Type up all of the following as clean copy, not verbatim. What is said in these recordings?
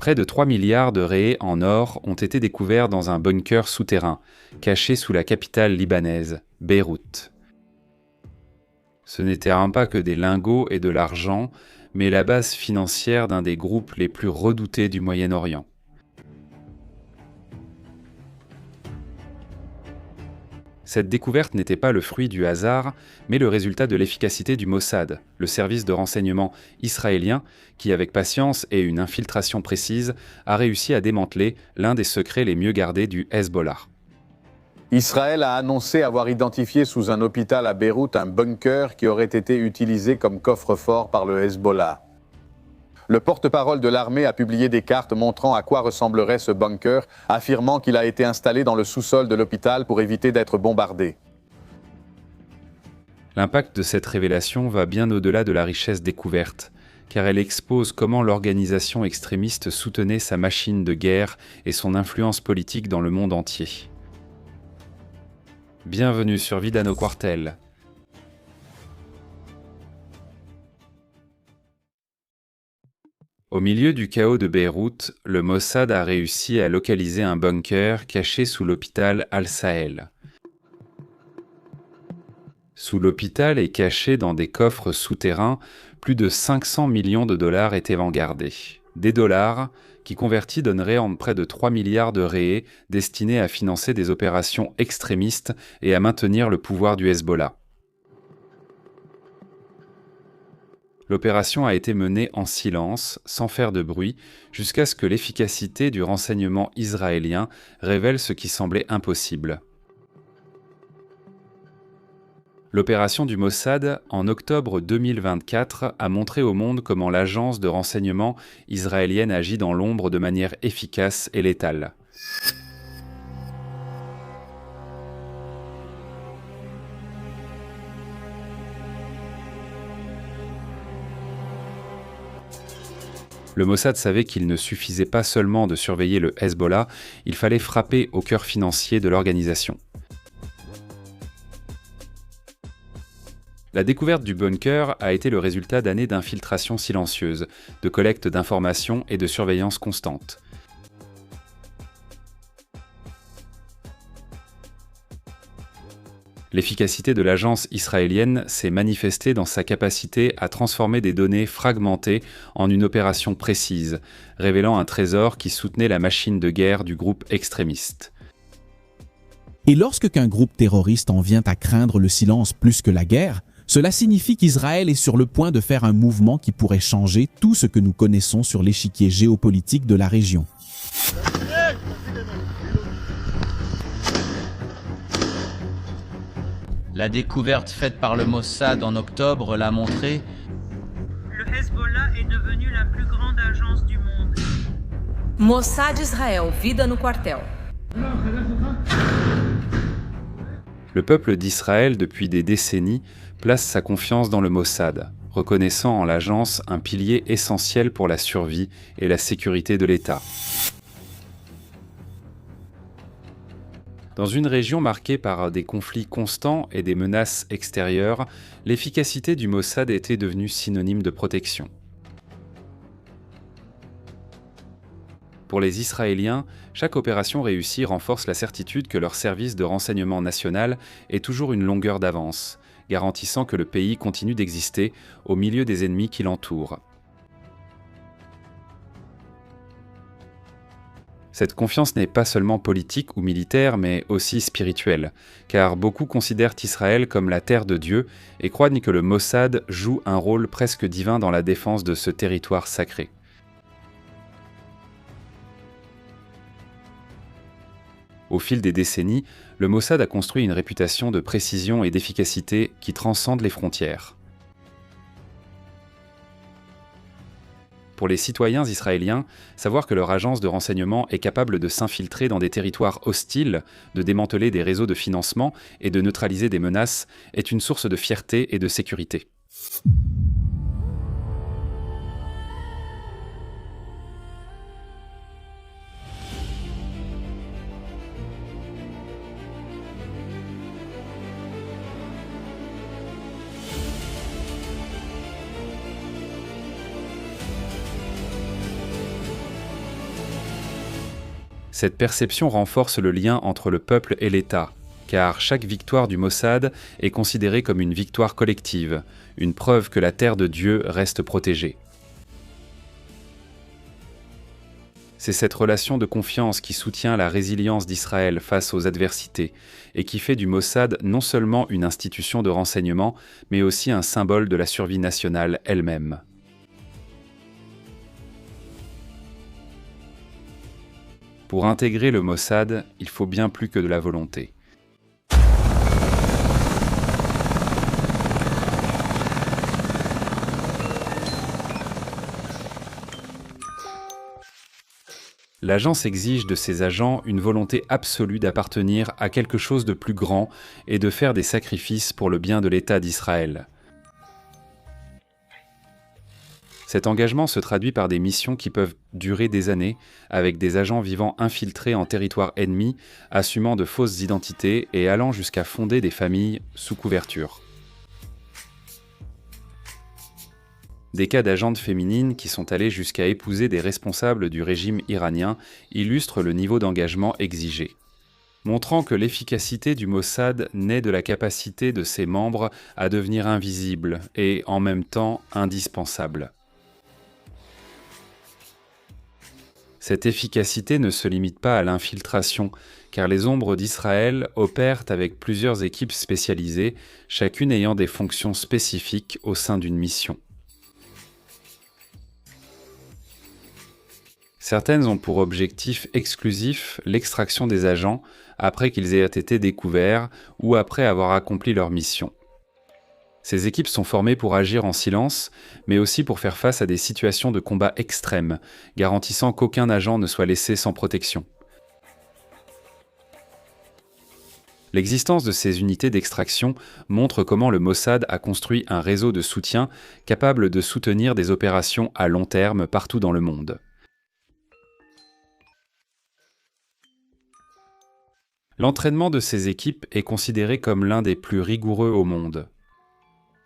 Près de 3 milliards de réés en or ont été découverts dans un bunker souterrain, caché sous la capitale libanaise, Beyrouth. Ce n'étaient pas que des lingots et de l'argent, mais la base financière d'un des groupes les plus redoutés du Moyen-Orient. Cette découverte n'était pas le fruit du hasard, mais le résultat de l'efficacité du Mossad, le service de renseignement israélien qui, avec patience et une infiltration précise, a réussi à démanteler l'un des secrets les mieux gardés du Hezbollah. Israël a annoncé avoir identifié sous un hôpital à Beyrouth un bunker qui aurait été utilisé comme coffre-fort par le Hezbollah. Le porte-parole de l'armée a publié des cartes montrant à quoi ressemblerait ce bunker, affirmant qu'il a été installé dans le sous-sol de l'hôpital pour éviter d'être bombardé. L'impact de cette révélation va bien au-delà de la richesse découverte, car elle expose comment l'organisation extrémiste soutenait sa machine de guerre et son influence politique dans le monde entier. Bienvenue sur Vidano Quartel. Au milieu du chaos de Beyrouth, le Mossad a réussi à localiser un bunker caché sous l'hôpital Al-Sahel. Sous l'hôpital et caché dans des coffres souterrains, plus de 500 millions de dollars étaient gardés. Des dollars qui convertis donneraient en près de 3 milliards de réés destinés à financer des opérations extrémistes et à maintenir le pouvoir du Hezbollah. L'opération a été menée en silence, sans faire de bruit, jusqu'à ce que l'efficacité du renseignement israélien révèle ce qui semblait impossible. L'opération du Mossad, en octobre 2024, a montré au monde comment l'agence de renseignement israélienne agit dans l'ombre de manière efficace et létale. Le Mossad savait qu'il ne suffisait pas seulement de surveiller le Hezbollah, il fallait frapper au cœur financier de l'organisation. La découverte du bunker a été le résultat d'années d'infiltration silencieuse, de collecte d'informations et de surveillance constante. L'efficacité de l'agence israélienne s'est manifestée dans sa capacité à transformer des données fragmentées en une opération précise, révélant un trésor qui soutenait la machine de guerre du groupe extrémiste. Et lorsque qu'un groupe terroriste en vient à craindre le silence plus que la guerre, cela signifie qu'Israël est sur le point de faire un mouvement qui pourrait changer tout ce que nous connaissons sur l'échiquier géopolitique de la région. La découverte faite par le Mossad en octobre l'a montré. Le Hezbollah est devenu la plus grande agence du monde. Mossad Israël, vida no quartel. Le peuple d'Israël, depuis des décennies, place sa confiance dans le Mossad, reconnaissant en l'agence un pilier essentiel pour la survie et la sécurité de l'État. Dans une région marquée par des conflits constants et des menaces extérieures, l'efficacité du Mossad était devenue synonyme de protection. Pour les Israéliens, chaque opération réussie renforce la certitude que leur service de renseignement national est toujours une longueur d'avance, garantissant que le pays continue d'exister au milieu des ennemis qui l'entourent. Cette confiance n'est pas seulement politique ou militaire, mais aussi spirituelle, car beaucoup considèrent Israël comme la terre de Dieu et croient que le Mossad joue un rôle presque divin dans la défense de ce territoire sacré. Au fil des décennies, le Mossad a construit une réputation de précision et d'efficacité qui transcende les frontières. Pour les citoyens israéliens, savoir que leur agence de renseignement est capable de s'infiltrer dans des territoires hostiles, de démanteler des réseaux de financement et de neutraliser des menaces est une source de fierté et de sécurité. Cette perception renforce le lien entre le peuple et l'État, car chaque victoire du Mossad est considérée comme une victoire collective, une preuve que la terre de Dieu reste protégée. C'est cette relation de confiance qui soutient la résilience d'Israël face aux adversités et qui fait du Mossad non seulement une institution de renseignement, mais aussi un symbole de la survie nationale elle-même. Pour intégrer le Mossad, il faut bien plus que de la volonté. L'agence exige de ses agents une volonté absolue d'appartenir à quelque chose de plus grand et de faire des sacrifices pour le bien de l'État d'Israël. Cet engagement se traduit par des missions qui peuvent durer des années, avec des agents vivant infiltrés en territoire ennemi, assumant de fausses identités et allant jusqu'à fonder des familles sous couverture. Des cas d'agentes féminines qui sont allées jusqu'à épouser des responsables du régime iranien illustrent le niveau d'engagement exigé, montrant que l'efficacité du Mossad naît de la capacité de ses membres à devenir invisibles et, en même temps, indispensables. Cette efficacité ne se limite pas à l'infiltration, car les ombres d'Israël opèrent avec plusieurs équipes spécialisées, chacune ayant des fonctions spécifiques au sein d'une mission. Certaines ont pour objectif exclusif l'extraction des agents après qu'ils aient été découverts ou après avoir accompli leur mission. Ces équipes sont formées pour agir en silence, mais aussi pour faire face à des situations de combat extrêmes, garantissant qu'aucun agent ne soit laissé sans protection. L'existence de ces unités d'extraction montre comment le Mossad a construit un réseau de soutien capable de soutenir des opérations à long terme partout dans le monde. L'entraînement de ces équipes est considéré comme l'un des plus rigoureux au monde.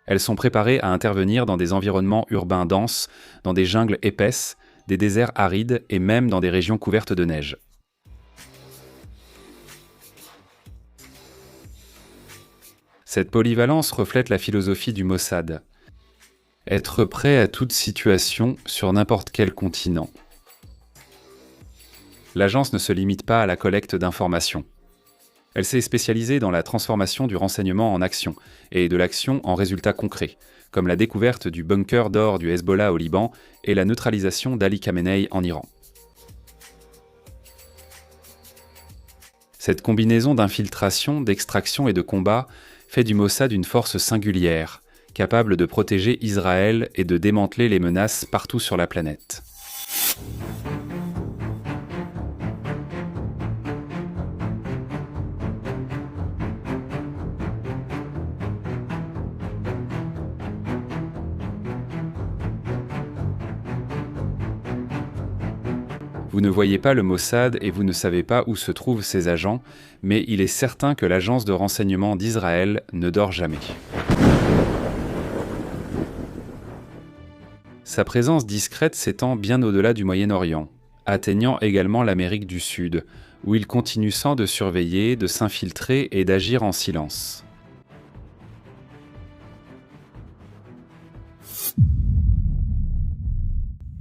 Elles sont préparées à intervenir dans des environnements urbains denses, dans des jungles épaisses, des déserts arides et même dans des régions couvertes de neige. Cette polyvalence reflète la philosophie du Mossad. Être prêt à toute situation sur n'importe quel continent. L'agence ne se limite pas à la collecte d'informations. Elle s'est spécialisée dans la transformation du renseignement en action, et de l'action en résultats concrets, comme la découverte du bunker d'or du Hezbollah au Liban et la neutralisation d'Ali Khamenei en Iran. Cette combinaison d'infiltration, d'extraction et de combat fait du Mossad une force singulière, capable de protéger Israël et de démanteler les menaces partout sur la planète. Vous ne voyez pas le Mossad et vous ne savez pas où se trouvent ses agents, mais il est certain que l'agence de renseignement d'Israël ne dort jamais. Sa présence discrète s'étend bien au-delà du Moyen-Orient, atteignant également l'Amérique du Sud, où il continue sans de surveiller, de s'infiltrer et d'agir en silence.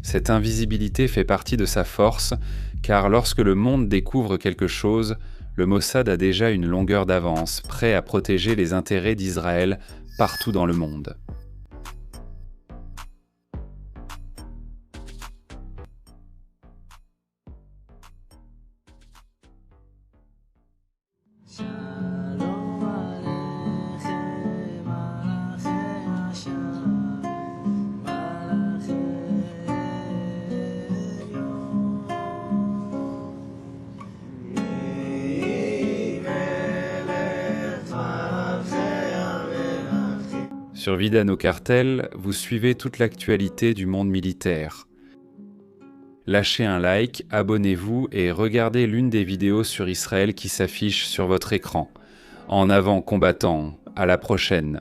Cette invisibilité fait partie de sa force, car lorsque le monde découvre quelque chose, le Mossad a déjà une longueur d'avance, prêt à protéger les intérêts d'Israël partout dans le monde. Sur Vidano Cartel, vous suivez toute l'actualité du monde militaire. Lâchez un like, abonnez-vous et regardez l'une des vidéos sur Israël qui s'affiche sur votre écran. En avant combattants, à la prochaine.